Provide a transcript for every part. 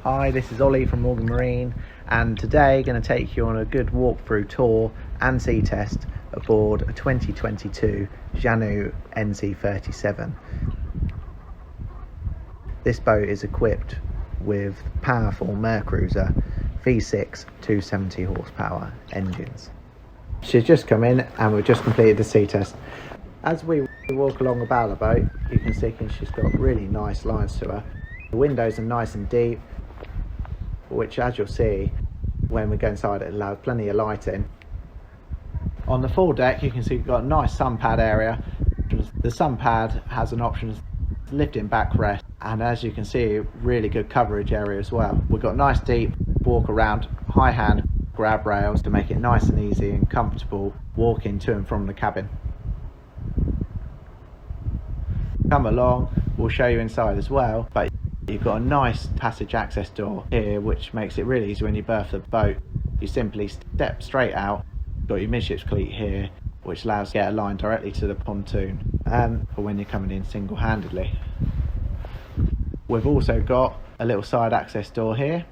Hi, this is Ollie from Morgan Marine, and today going to take you on a good walkthrough tour and sea test aboard a 2022 Jeanneau NC 37. This boat is equipped with powerful MerCruiser V6 270 horsepower engines. She's just come in and we've just completed the sea test. As we walk along the bow of the boat, you can see she's got really nice lines to her. The windows are nice and deep, which, as you'll see when we go inside, it allows plenty of lighting. On the full deck, you can see we've got a nice sunpad area. The sunpad has an option of lifting backrest, and as you can see, really good coverage area as well. We've got nice deep walk around, high hand grab rails to make it nice and easy and comfortable walking to and from the cabin. Come along, we'll show you inside as well, but you've got a nice passage access door here, which makes it really easy when you berth the boat. You simply step straight out. You've got your midship's cleat here, which allows you to get a line directly to the pontoon for when you're coming in single-handedly. We've also got a little side access door here,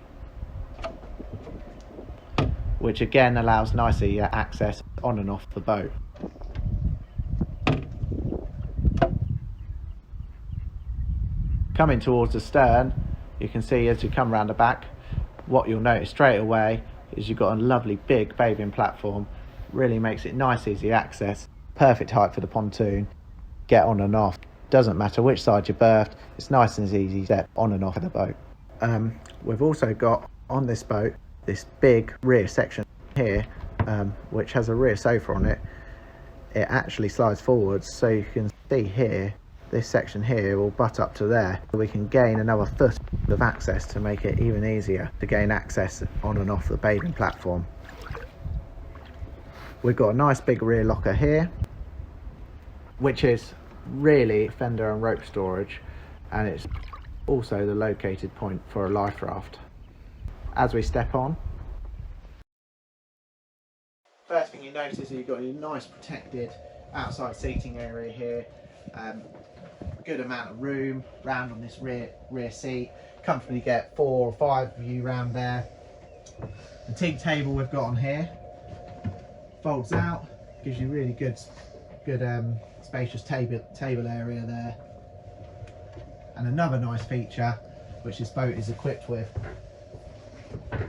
which again allows nice access on and off the boat. Coming towards the stern, you can see as you come round the back, what you'll notice straight away is you've got a lovely big bathing platform. Really makes it nice easy access, perfect height for the pontoon, get on and off. Doesn't matter which side you're berthed, it's nice and easy step on and off of the boat. We've also got on this boat this big rear section here, which has a rear sofa on it. It actually slides forwards, so you can see here, this section here will butt up to there. We can gain another foot of access to make it even easier to gain access on and off the bathing platform. We've got a nice big rear locker here, which is really fender and rope storage, and it's also the located point for a life raft. As we step on, first thing you notice is you've got a nice protected outside seating area here. Good amount of room round on this rear seat. Comfortably get 4 or 5 of you round there. The teak table we've got on here folds out, gives you really good spacious table area there. And another nice feature which this boat is equipped with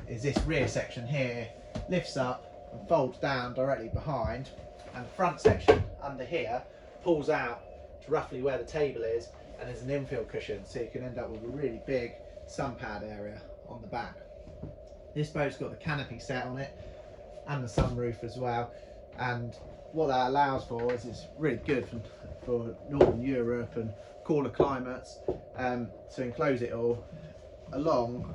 is this rear section here lifts up and folds down directly behind, and the front section under here pulls out to roughly where the table is, and there's an infill cushion, so you can end up with a really big sunpad area on the back. This boat's got the canopy set on it and the sunroof as well, and what that allows for is it's really good for Northern Europe and cooler climates, to enclose it all, along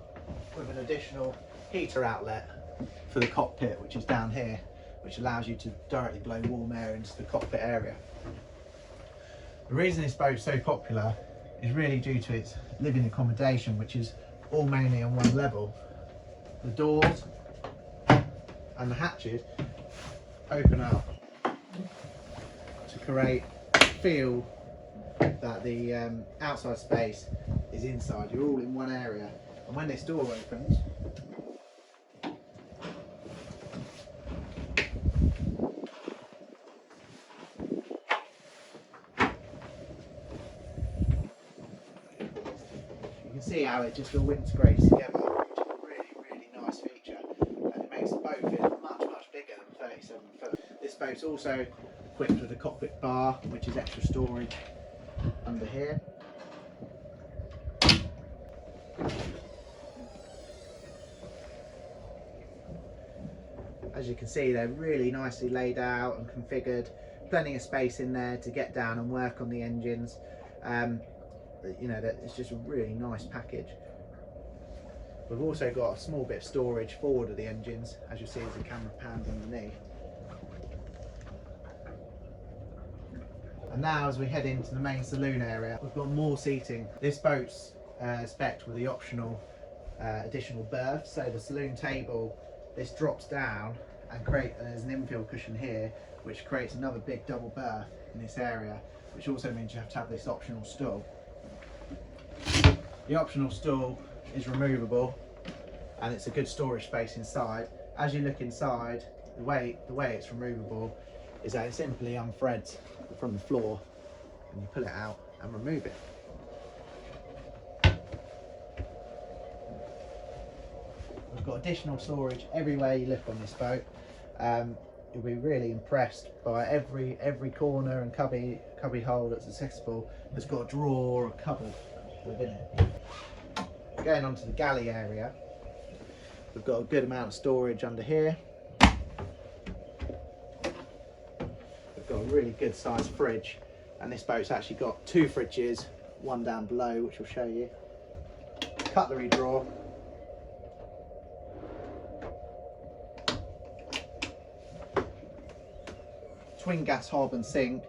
with an additional heater outlet for the cockpit, which is down here, which allows you to directly blow warm air into the cockpit area. The reason this boat is so popular is really due to its living accommodation, which is all mainly on one level. The doors and the hatches open up to create a feel that the outside space is inside. You're all in one area, and when this door opens, you can see how it just all integrates together, which is a really nice feature, and it makes the boat feel much bigger than 37 foot. This boat's also equipped with a cockpit bar, which is extra storage under here. As you can see, they're really nicely laid out and configured. Plenty of space in there to get down and work on the engines. You know, that it's just a really nice package. We've also got a small bit of storage forward of the engines, as you see as the camera pans underneath. And now as we head into the main saloon area, we've got more seating. This boat's spec'd with the optional additional berth, so the saloon table, this drops down and there's an infill cushion here, which creates another big double berth in this area, which also means you have to have this optional stool. The optional stool is removable, and it's a good storage space inside. As you look inside, the way it's removable is that it simply unthreads from the floor, and you pull it out and remove it. We've got additional storage everywhere you look on this boat. You'll be really impressed by every corner and cubby hole that's accessible. It's got a drawer or a cupboard within it. Going on to the galley area, we've got a good amount of storage under here. We've got a really good sized fridge, and this boat's actually got 2 fridges, one down below, which will show you. Cutlery drawer. Twin gas hob and sink,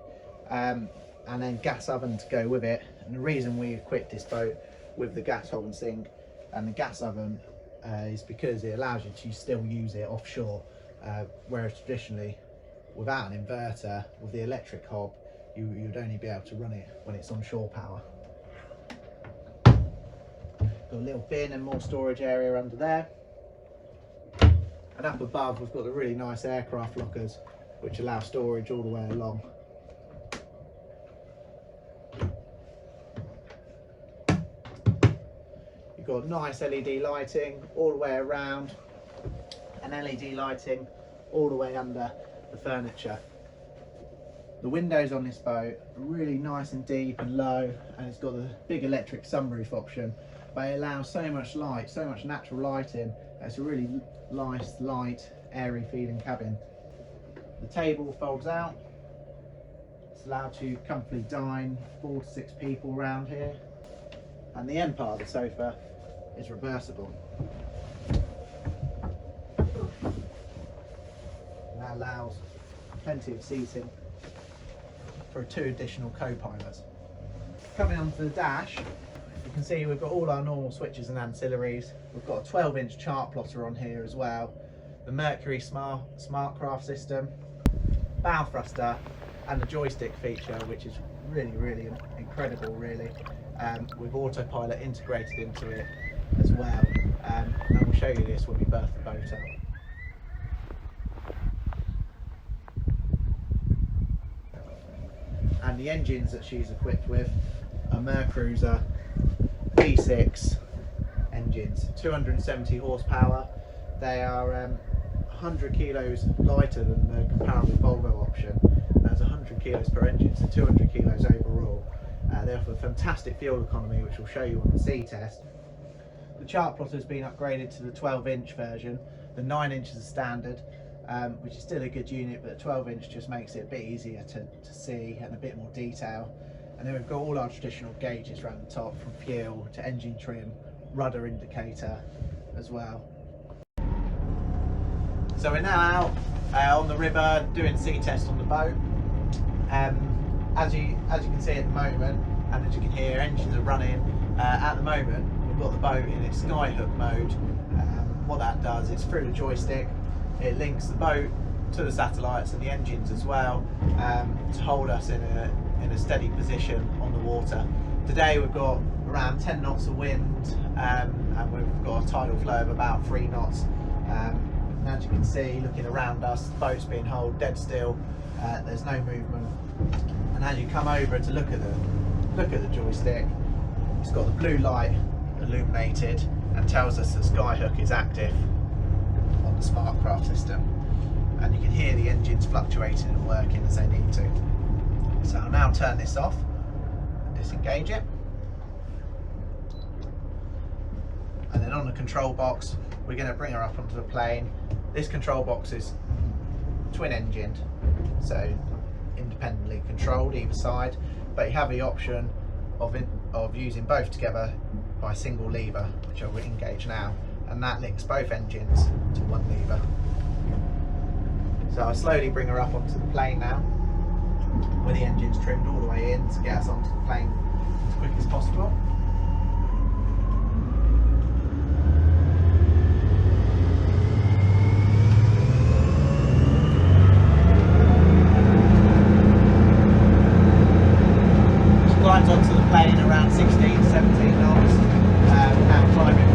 and then gas oven to go with it. And the reason we equipped this boat with the gas hob and sink and the gas oven is because it allows you to still use it offshore, whereas traditionally without an inverter with the electric hob you'd only be able to run it when it's on shore power. Got a little bin and more storage area under there, and up above we've got the really nice aircraft lockers which allow storage all the way along. You've got nice LED lighting all the way around, and LED lighting all the way under the furniture. The windows on this boat are really nice and deep and low, and it's got the big electric sunroof option, but it allows so much light, so much natural lighting. It's a really nice, light, airy feeling cabin. The table folds out. It's allowed to comfortably dine 4 to 6 people around here. And the end part of the sofa is reversible. And that allows plenty of seating for 2 additional co-pilots. Coming onto the dash, you can see we've got all our normal switches and ancillaries. We've got a 12-inch chart plotter on here as well. The Mercury Smartcraft system, bow thruster, and the joystick feature, which is really incredible, really, with autopilot integrated into it as well. And we'll show you this when we berth the boat up. And the engines that she's equipped with are MerCruiser V6 engines, 270 horsepower. They are 100 kilos lighter than the comparable Volvo option. That's 100 kilos per engine, so 200 kilos overall. They offer fantastic fuel economy, which we'll show you on the sea test. The chart plotter has been upgraded to the 12-inch version. The 9-inch is standard, which is still a good unit, but the 12-inch just makes it a bit easier to see and a bit more detail. And then we've got all our traditional gauges around the top, from fuel to engine trim, rudder indicator as well. So we're now out on the river doing a sea test on the boat. As you can see at the moment, and as you can hear, engines are running. At the moment, we've got the boat in its skyhook mode. What that does is, through the joystick, it links the boat to the satellites and the engines as well, to hold us in a steady position on the water. Today we've got around 10 knots of wind, and we've got a tidal flow of about 3 knots. And as you can see, looking around us, the boat's being held dead still. There's no movement. And as you come over to look at the joystick, it's got the blue light illuminated and tells us that Skyhook is active on the Smartcraft system. And you can hear the engines fluctuating and working as they need to. So I'll now turn this off and disengage it. And then on the control box, we're going to bring her up onto the plane. This control box is twin engined, so independently controlled either side, but you have the option of using both together by a single lever, which I will engage now, and that links both engines to one lever. So I'll slowly bring her up onto the plane now, with the engines trimmed all the way in to get us onto the plane as quick as possible. She climbs onto the plane around 16, 17 knots, now climbing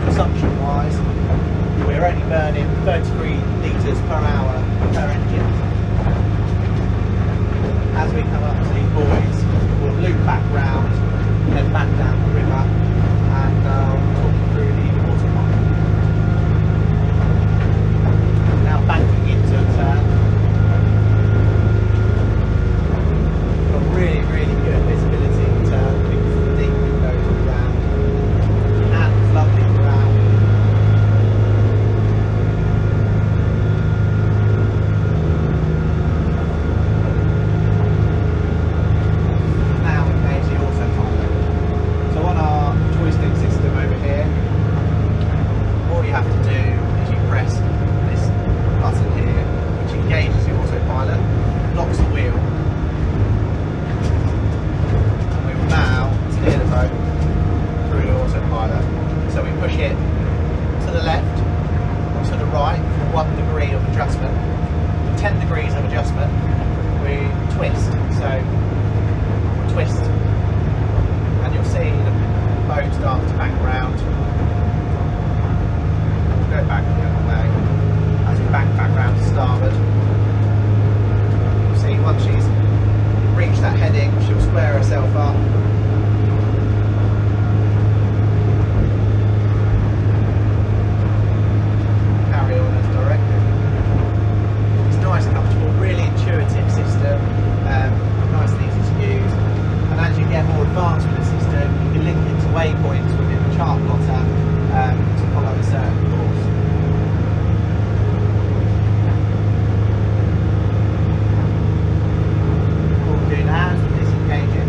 consumption wise, we're only burning 33 litres per hour per engine. As we come up to these buoys, we'll loop back round, head back down the river, and talk you through the autopilot. Now banking into a turn. Got really, really good visibility in turn because of the deep windows all round. And it's lovely throughout. Now we engage the autopilot. So on our joystick system over here, all you have to do is you press this button here, which engages the autopilot, locks the wheel, and we will now steer the boat through the autopilot. So we push it to the left or to the right for 1 degree of adjustment. 10 degrees of adjustment, we twist. So twist, and you'll see the boat starts to bank round. Go back the other way. As we bank back round to starboard, you'll see once she's reached that heading, she'll square herself up. Carry on as directed. It's nice, comfortable, really intuitive system, nice and easy to use. And as you get more advanced with the system, you can link it to waypoints within the chartplotter to follow a certain course. What we'll do now is we'll disengage it.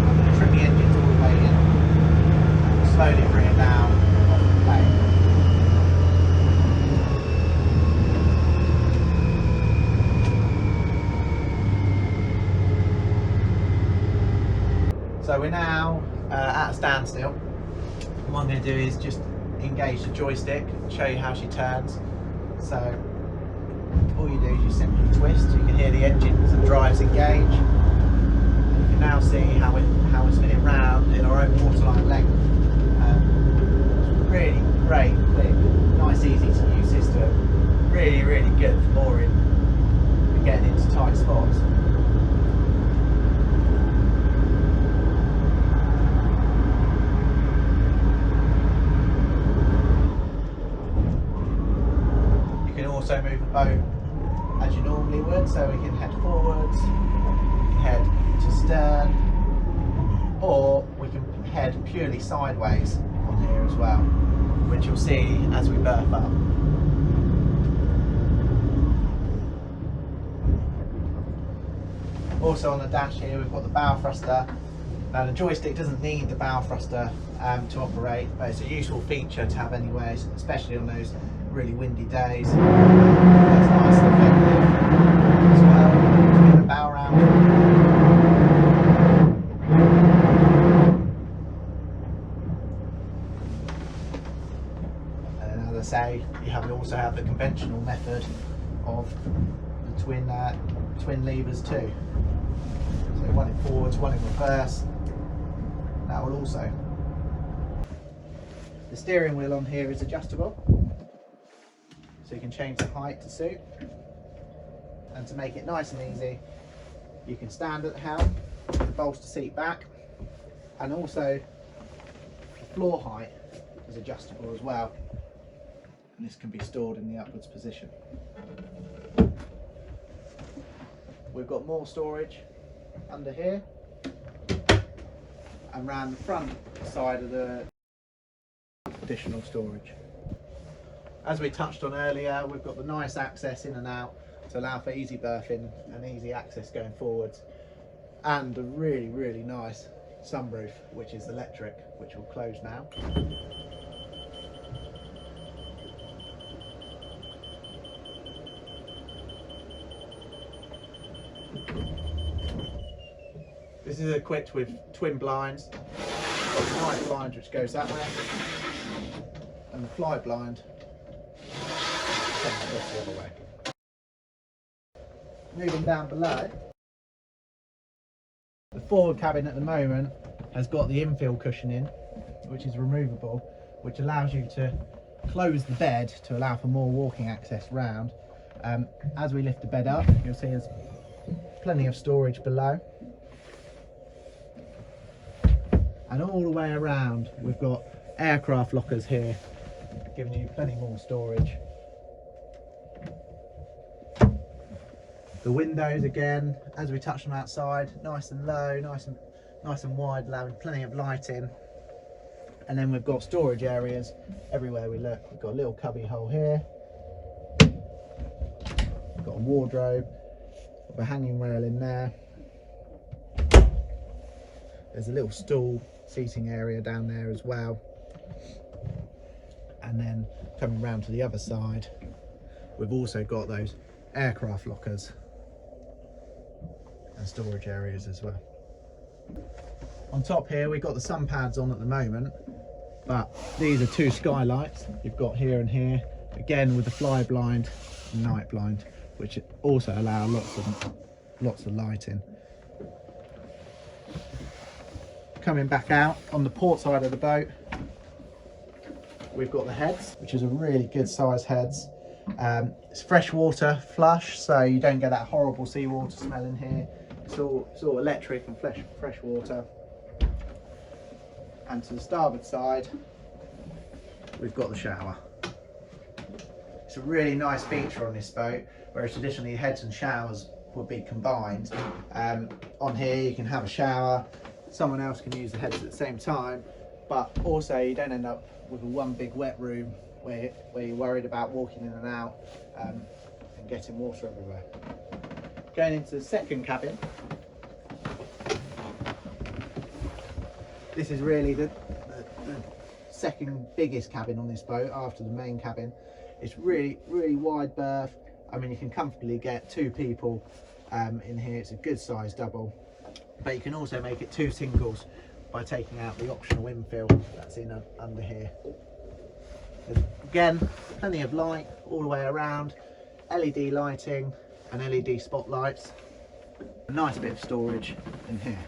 I'm going to trim the engines all the way in and we'll slowly bring it down off the plane. So we're now at a standstill. What I'm going to do is just engage the joystick and show you how she turns. So all you do is you simply twist, you can hear the engines and drives engage. You can now see how it's spinning round in our own waterline length. Really great, quick, nice, easy to use system. Really, really good for mooring and getting into tight spots. Also move the boat as you normally would, so we can head forwards, head to stern, or we can head purely sideways on here as well, which you'll see as we berth up. Also on the dash here we've got the bow thruster. Now the joystick doesn't need the bow thruster to operate, but it's a useful feature to have anyways, especially on those really windy days. That's nice and effective as well to get the bow round. And then, as I say, you also have the conventional method of the twin levers too. So one in forwards, one in reverse. That will also. The steering wheel on here is adjustable, so you can change the height to suit. And to make it nice and easy, you can stand at the helm, the bolster seat back, and also the floor height is adjustable as well. And this can be stored in the upwards position. We've got more storage under here and round the front side of the additional storage. As we touched on earlier, we've got the nice access in and out to allow for easy berthing and easy access going forwards, and a really, really nice sunroof, which is electric, which will close now. This is equipped with twin blinds. Got the night blind which goes that way, and the fly blind takes the other way. Moving down below, the forward cabin at the moment has got the infill cushioning, which is removable, which allows you to close the bed to allow for more walking access round. As we lift the bed up, you'll see there's plenty of storage below. And all the way around, we've got aircraft lockers here, giving you plenty more storage. The windows, again, as we touched on outside, nice and low, nice and wide, allowing plenty of light in. And then we've got storage areas everywhere we look. We've got a little cubby hole here. We've got a wardrobe, got a hanging rail in there. There's a little stool seating area down there as well. And then coming round to the other side, we've also got those aircraft lockers and storage areas as well. On top here, we've got the sun pads on at the moment, but these are two skylights you've got here and here, again with the fly blind and night blind, which also allow lots of lighting. Coming back out on the port side of the boat, we've got the heads, which is a really good size heads. It's freshwater flush, so you don't get that horrible seawater smell in here. It's all electric and fresh water. And to the starboard side, we've got the shower. It's a really nice feature on this boat, whereas traditionally heads and showers would be combined. On here you can have a shower, someone else can use the heads at the same time, but also you don't end up with one big wet room where you're worried about walking in and out and getting water everywhere. Going into the second cabin, this is really the second biggest cabin on this boat after the main cabin. It's really wide berth. I mean, you can comfortably get 2 people in here. It's a good size double, but you can also make it 2 singles by taking out the optional infill that's in under here. There's, again, plenty of light all the way around, LED lighting and LED spotlights. A nice bit of storage in here.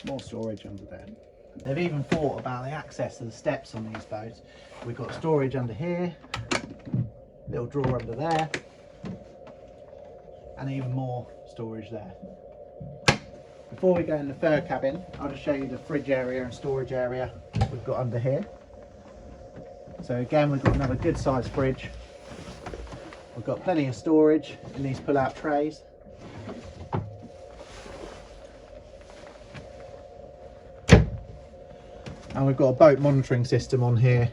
More storage under there. They've even thought about the access to the steps on these boats. We've got storage under here, little drawer under there, and even more storage there. Before we go in the third cabin, I'll just show you the fridge area and storage area we've got under here. So again, we've got another good sized fridge. We've got plenty of storage in these pull out trays. And we've got a boat monitoring system on here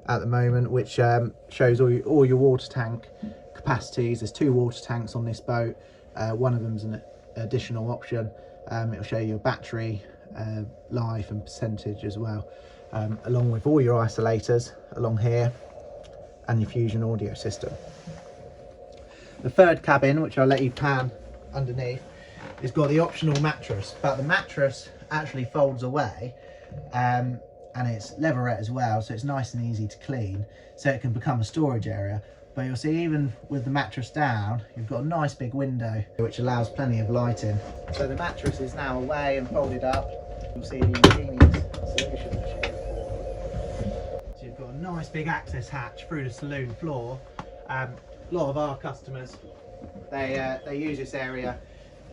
at the moment, which shows all your water tank capacities. There's 2 water tanks on this boat. One of them's an additional option. It'll show you your battery life and percentage as well, along with all your isolators along here and your fusion audio system. The third cabin, which I'll let you pan underneath, has got the optional mattress, but the mattress actually folds away, and it's leatherette as well, so it's nice and easy to clean, so it can become a storage area. But you'll see, even with the mattress down, you've got a nice big window which allows plenty of light in. So the mattress is now away and folded up. You'll see the ingenious solution machine. So you've got a nice big access hatch through the saloon floor. A lot of our customers, they use this area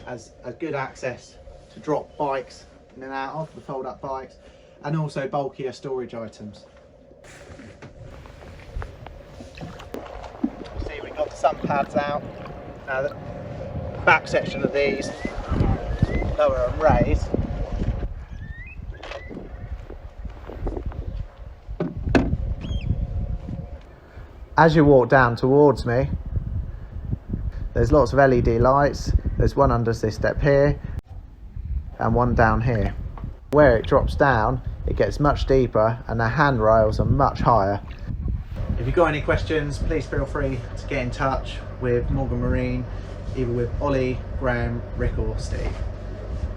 as a good access to drop bikes in and out of, the fold up bikes, and also bulkier storage items. See, we've got the sun pads out. Now the back section of these, lower and raised. As you walk down towards me, there's lots of LED lights. There's one under this step here and one down here. Where it drops down, it gets much deeper and the handrails are much higher. If you've got any questions, please feel free to get in touch with Morgan Marine, either with Ollie, Graham, Rick or Steve.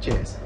Cheers.